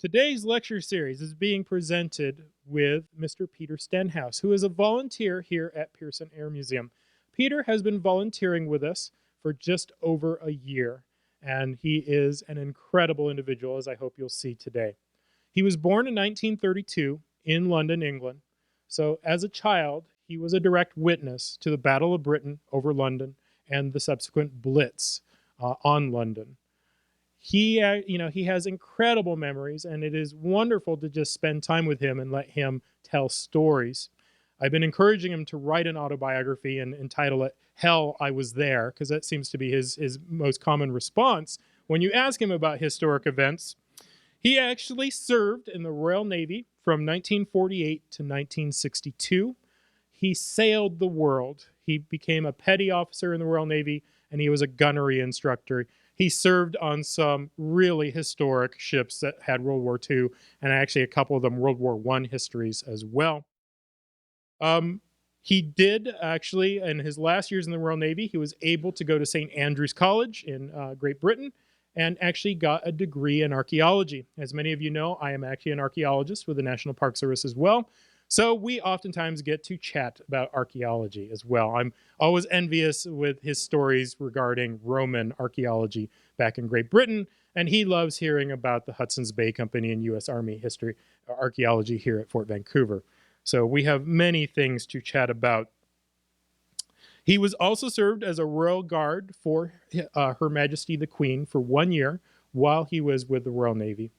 Today's lecture series is being presented with Mr. Peter Stenhouse, who is a volunteer here at Pearson Air Museum. Peter has been volunteering with us for just over a year, and he is an incredible individual, as I hope you'll see today. He was born in 1932 in London, England. So as a child, he was a direct witness to the Battle of Britain over London and the subsequent Blitz on London. He has incredible memories, and it is wonderful to just spend time with him and let him tell stories. I've been encouraging him to write an autobiography and entitle it Hell, I Was There, because that seems to be his most common response when you ask him about historic events. He actually served in the Royal Navy from 1948 to 1962. He sailed the world. He became a petty officer in the Royal Navy, and he was a gunnery instructor. He served on some really historic ships that had World War II, and actually a couple of them World War I histories as well. He did actually, in his last years in the Royal Navy, he was able to go to St. Andrews College in Great Britain and actually got a degree in archaeology. As many of you know, I am actually an archaeologist with the National Park Service as well. So we oftentimes get to chat about archaeology as well. I'm always envious with his stories regarding Roman archaeology back in Great Britain, and he loves hearing about the Hudson's Bay Company and U.S. Army history, archaeology here at Fort Vancouver. So we have many things to chat about. He was also served as a royal guard for Her Majesty the Queen for 1 year while he was with the Royal Navy.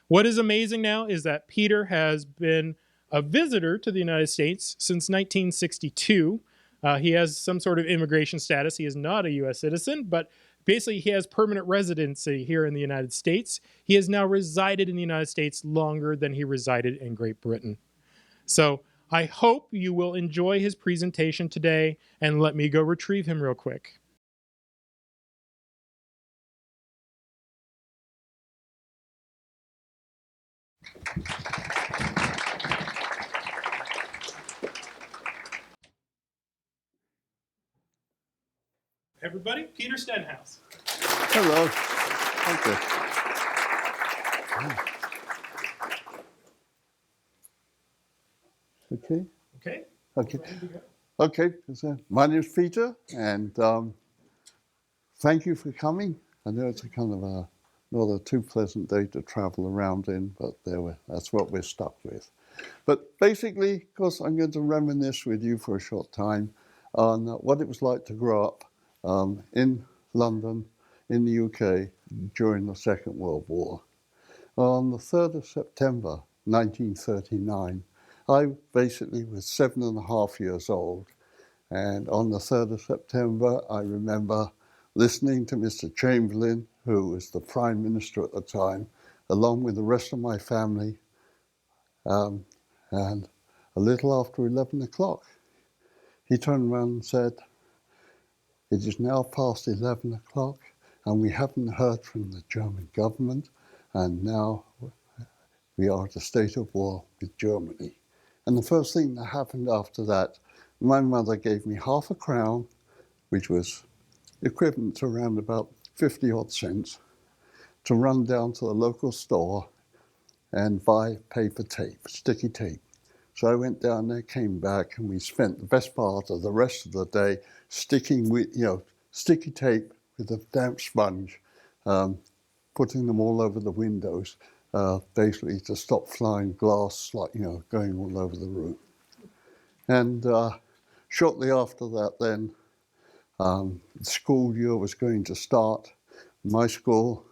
What is amazing now is that Peter has been a visitor to the United States since 1962. He has some sort of immigration status. He is not a U.S. citizen, but basically he has permanent residency here in the United States. He has now resided in the United States longer than he resided in Great Britain. So I hope you will enjoy his presentation today, and let me go retrieve him real quick. Everybody, Peter Stenhouse. Hello. Okay. Okay. Okay. Okay. So my name is Peter, and thank you for coming. I know it's a kind of not a too pleasant day to travel around in, but that's what we're stuck with. But basically, of course, I'm going to reminisce with you for a short time on what it was like to grow up in London, in the UK, during the Second World War. On the 3rd of September 1939, I basically was 7.5 years old, and on the 3rd of September, I remember listening to Mr. Chamberlain, who was the Prime Minister at the time, along with the rest of my family, and a little after 11 o'clock, he turned around and said, "It is now past 11 o'clock, and we haven't heard from the German government, and now we are at a state of war with Germany." And the first thing that happened after that, my mother gave me half a crown, which was equivalent to around about 50 odd cents, to run down to the local store and buy paper tape, sticky tape. So I went down there, came back, and we spent the best part of the rest of the day sticking with, sticky tape with a damp sponge, putting them all over the windows, basically to stop flying glass, going all over the room. And shortly after that, then, the school year was going to start. My school,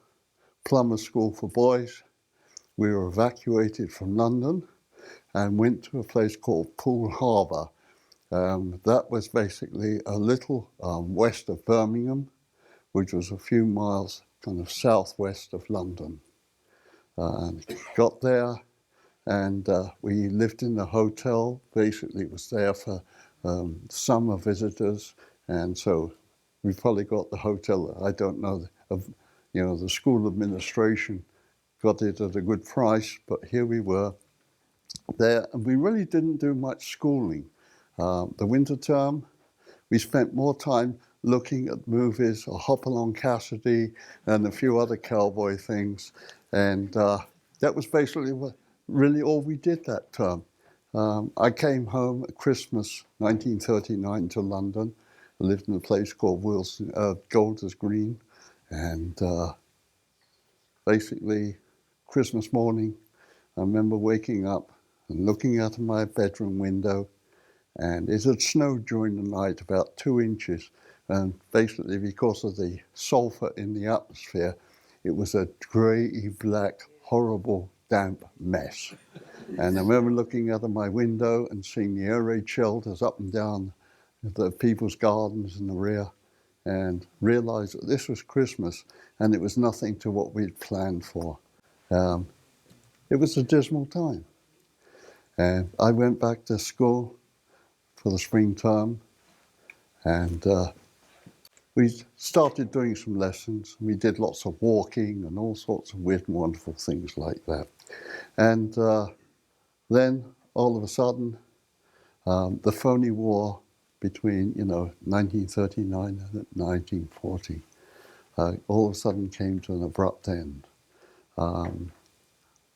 Plumber School for Boys, we were evacuated from London and went to a place called Poole Harbour. That was basically a little west of Birmingham, which was a few miles kind of southwest of London. And got there, and we lived in the hotel. Basically, it was there for summer visitors, and so we probably got the hotel. I don't know, the school administration got it at a good price, but here we were there, and we really didn't do much schooling. The winter term, we spent more time looking at movies, or Hop Along Cassidy, and a few other cowboy things, and that was basically really all we did that term. I came home at Christmas 1939 to London. I lived in a place called Golders Green, and basically Christmas morning, I remember waking up and looking out of my bedroom window, and it had snowed during the night about 2 inches, and basically because of the sulfur in the atmosphere, it was a grey, black, horrible, damp mess. And I remember looking out of my window and seeing the air raid shelters up and down the people's gardens in the rear, and realised that this was Christmas and it was nothing to what we'd planned for. It was a dismal time. And I went back to school for the spring term, and we started doing some lessons. We did lots of walking and all sorts of weird and wonderful things like that. And then all of a sudden, the phony war between 1939 and 1940 all of a sudden came to an abrupt end.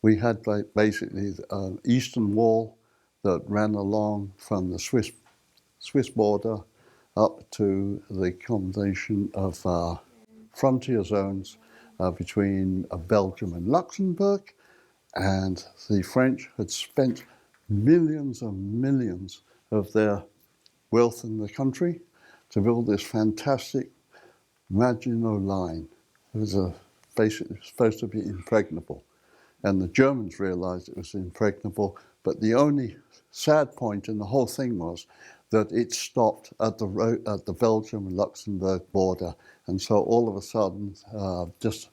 We had basically the eastern wall that ran along from the Swiss border up to the combination of frontier zones between Belgium and Luxembourg, and the French had spent millions and millions of their wealth in the country to build this fantastic Maginot Line. It was basically supposed to be impregnable, and the Germans realized it was impregnable, but the only sad point in the whole thing was that it stopped at the Belgium and Luxembourg border, and so all of a sudden, just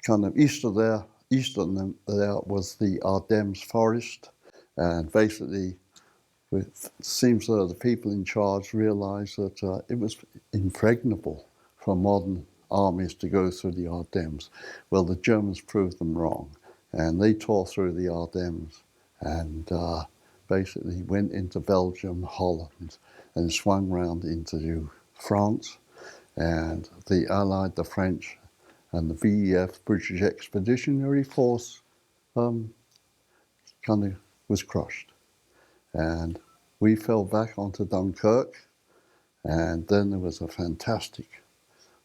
kind of east of there was the Ardennes forest, and basically it seems that the people in charge realized that it was impregnable for modern armies to go through the Ardennes. Well, the Germans proved them wrong, and they tore through the Ardennes and basically went into Belgium, Holland, and swung round into France. And the Allied, the French, and the VEF, British Expeditionary Force, kind of was crushed. And we fell back onto Dunkirk, and then there was a fantastic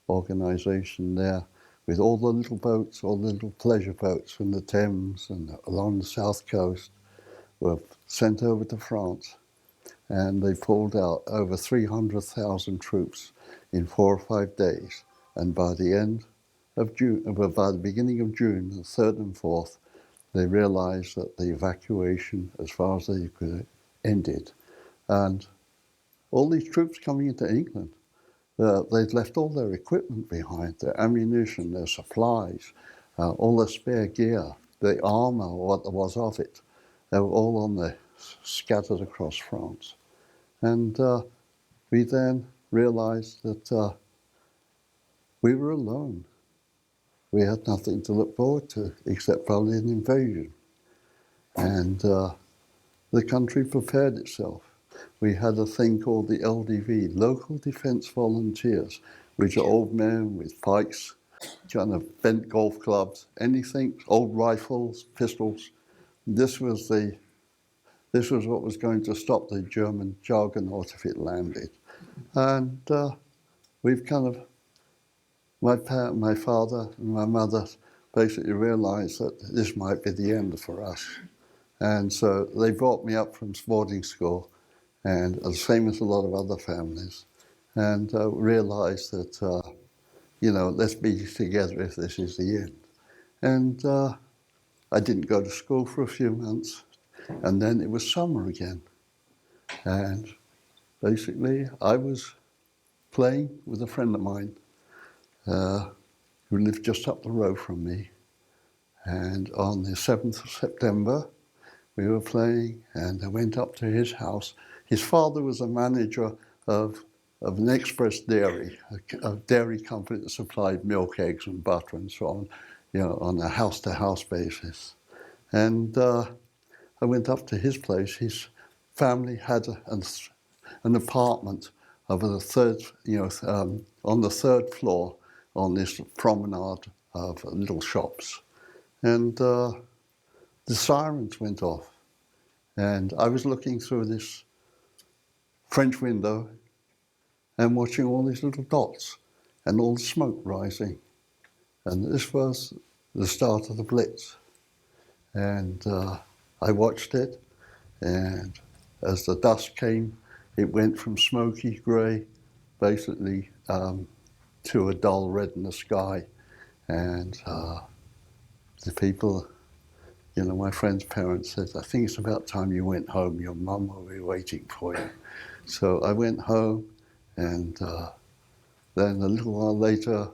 organisation there with all the little boats, all the little pleasure boats from the Thames and along the south coast were sent over to France, and they pulled out over 300,000 troops in 4 or 5 days. And by the end of June, by the beginning of June, the 3rd and 4th, they realized that the evacuation, as far as they could, ended. And all these troops coming into England, they'd left all their equipment behind, their ammunition, their supplies, all their spare gear, the armour, what there was of it. They were all scattered across France. And we then realized that we were alone. We had nothing to look forward to except probably an invasion. And the country prepared itself. We had a thing called the LDV, Local Defence Volunteers, which are old men with pikes, kind of bent golf clubs, anything, old rifles, pistols. This was what was going to stop the German juggernaut if it landed. And we've kind of, my father and my mother basically realised that this might be the end for us. And so they brought me up from boarding school, and the same as a lot of other families, and realised that, let's be together if this is the end. And I didn't go to school for a few months, and then it was summer again. And basically, I was playing with a friend of mine who lived just up the road from me. And on the 7th of September, we were playing, and I went up to his house. His father was a manager of an express dairy, a dairy company that supplied milk, eggs, and butter and so on, on a house-to-house basis. And I went up to his place. His family had an apartment of on the 3rd floor on this promenade of little shops. And the sirens went off. And I was looking through this French window and watching all these little dots and all the smoke rising. And this was the start of the Blitz. And I watched it, and as the dust came, it went from smoky grey, basically, to a dull red in the sky. And the people, you know, my friend's parents said, I think it's about time you went home. Your mum will be waiting for you. So I went home, and then a little while later,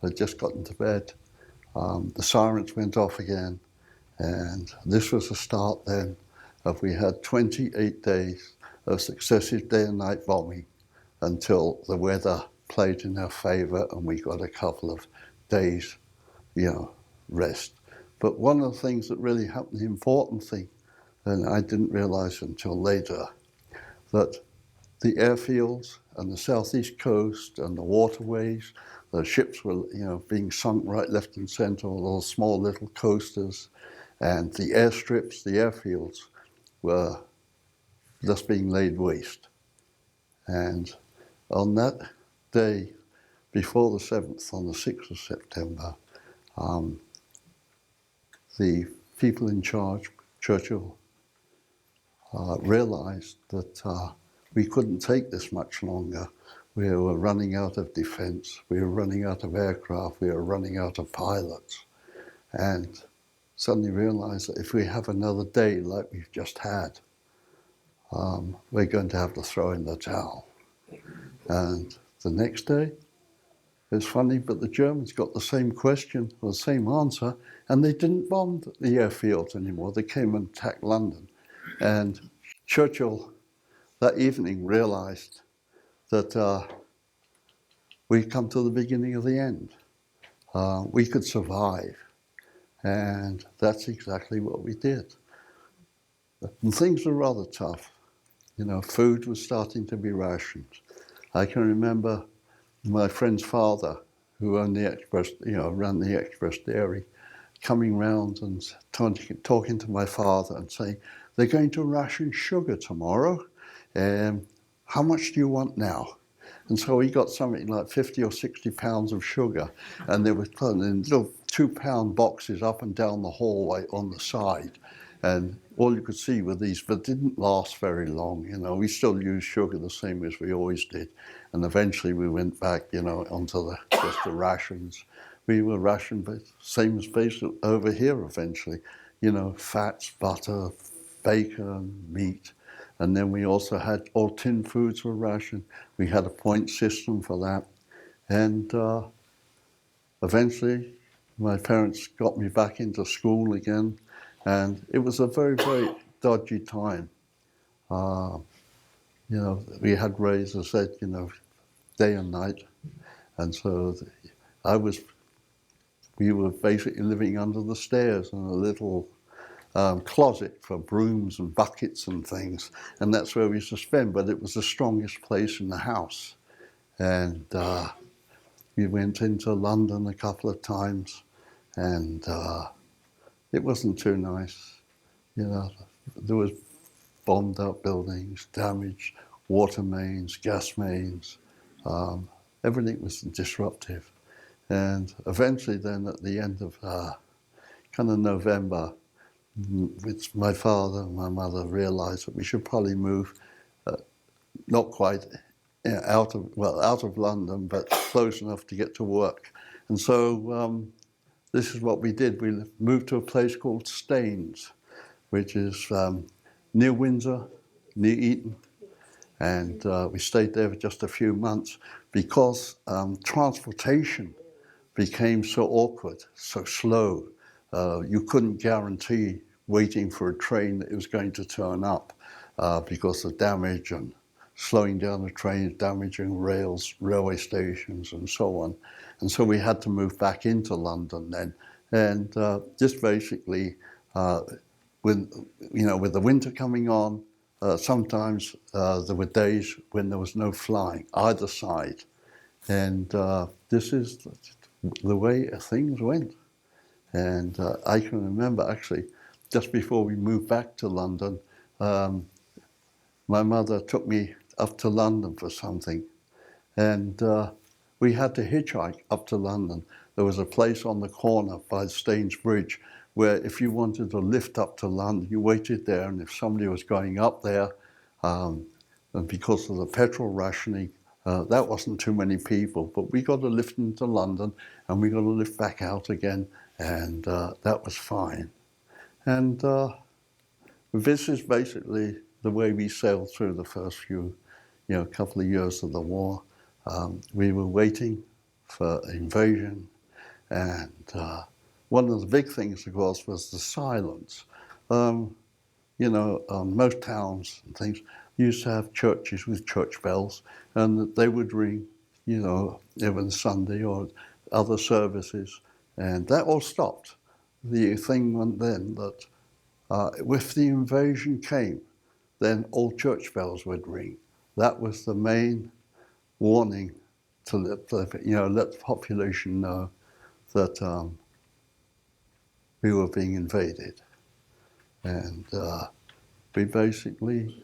I'd just gotten to bed. The sirens went off again, and this was the start then of we had 28 days of successive day and night bombing until the weather played in our favour and we got a couple of days, you know, rest. But one of the things that really happened, the important thing, and I didn't realise until later, that the airfields and the southeast coast and the waterways, the ships were, you know, being sunk right, left and centre, all those small little coasters, and the airstrips, the airfields were just being laid waste. And on that day, before the 7th, on the 6th of September, the people in charge, Churchill, realised that we couldn't take this much longer. We were running out of defence, we were running out of aircraft, we were running out of pilots. And suddenly realised that if we have another day like we've just had, we're going to have to throw in the towel. And the next day, it's funny, but the Germans got the same question or the same answer, and they didn't bomb the airfields anymore. They came and attacked London. And Churchill, that evening, realised that we'd come to the beginning of the end. We could survive. And that's exactly what we did. And things were rather tough. You know, food was starting to be rationed. I can remember my friend's father, who owned the express, you know, ran the express dairy, coming round and talking to my father and saying, they're going to ration sugar tomorrow. How much do you want now? And so he got something like 50 or 60 pounds of sugar, and they were put in little 2-pound boxes up and down the hallway on the side. And all you could see were these, but didn't last very long. You know, we still used sugar the same as we always did. And eventually we went back, you know, onto just the rations. We were rationed, but same as basically over here eventually. You know, fats, butter, bacon, meat. And then we also had all tinned foods were rationed. We had a point system for that. And eventually my parents got me back into school again. And it was a very, very dodgy time. You know, we had rays, as I said, you know, day and night. And so we were basically living under the stairs in a little closet for brooms and buckets and things. And that's where we used to spend, but it was the strongest place in the house. And we went into London a couple of times, and it wasn't too nice. You know, there was bombed up buildings, damaged water mains, gas mains. Everything was disruptive. And eventually then at the end of kind of November, my father and my mother realized that we should probably move, not quite out of London, but close enough to get to work. And so this is what we did. We moved to a place called Staines, which is near Windsor, near Eton. And we stayed there for just a few months because transportation became so awkward, so slow. You couldn't guarantee waiting for a train that it was going to turn up because of damage and slowing down the trains, damaging rails, railway stations, and so on. And so we had to move back into London then. And just basically, with the winter coming on, sometimes there were days when there was no flying either side. And this is the way things went. And I can remember actually just before we moved back to London, my mother took me up to London for something, and we had to hitchhike up to London. There was a place on the corner by Staines Bridge where if you wanted to lift up to London, you waited there, and if somebody was going up there, and because of the petrol rationing, that wasn't too many people, but we got a lift into London and we got a lift back out again, and that was fine. And this is basically the way we sailed through the first few, couple of years of the war. We were waiting for invasion, and one of the big things, of course, was the silence. Most towns and things used to have churches with church bells, and they would ring, even Sunday or other services, and that all stopped. The thing went then that if the invasion came, then all church bells would ring. That was the main warning to let the population know that we were being invaded. And we basically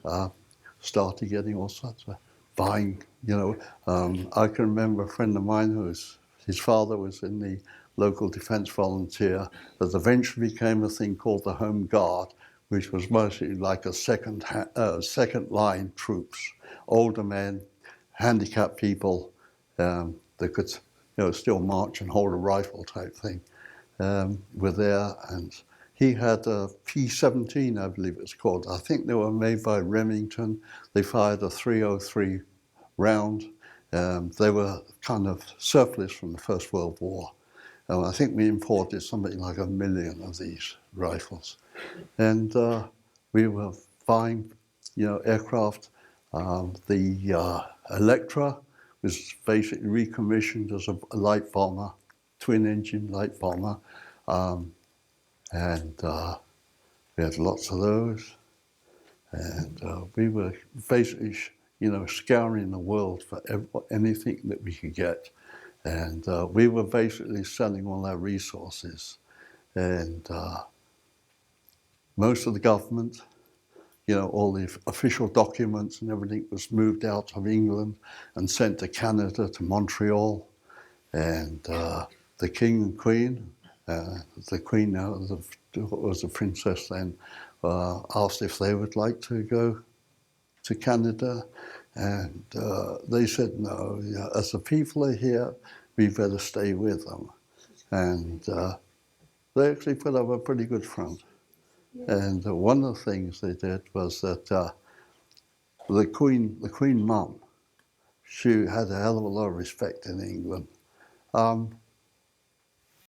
started getting all sorts of buying, I can remember a friend of mine his father was in the local defence volunteer that eventually became a thing called the Home Guard, which was mostly like a second line troops, older men, handicapped people that could still march and hold a rifle type thing, were there. And he had a P-17, I believe it's called. I think they were made by Remington. They fired a .303 round. They were kind of surplus from the First World War. I think we imported something like 1 million of these rifles. And we were buying, aircraft. The Electra was basically recommissioned as a light bomber, twin-engine light bomber. And we had lots of those. And we were basically, scouring the world for anything that we could get. And we were basically selling all our resources. And most of the government, all the official documents and everything was moved out of England and sent to Canada, to Montreal. And the king and queen, the queen now was a princess then, asked if they would like to go to Canada. And they said, no, as the people are here, we better stay with them. And they actually put up a pretty good front. Yeah. And one of the things they did was that the Queen Mum, she had a hell of a lot of respect in England.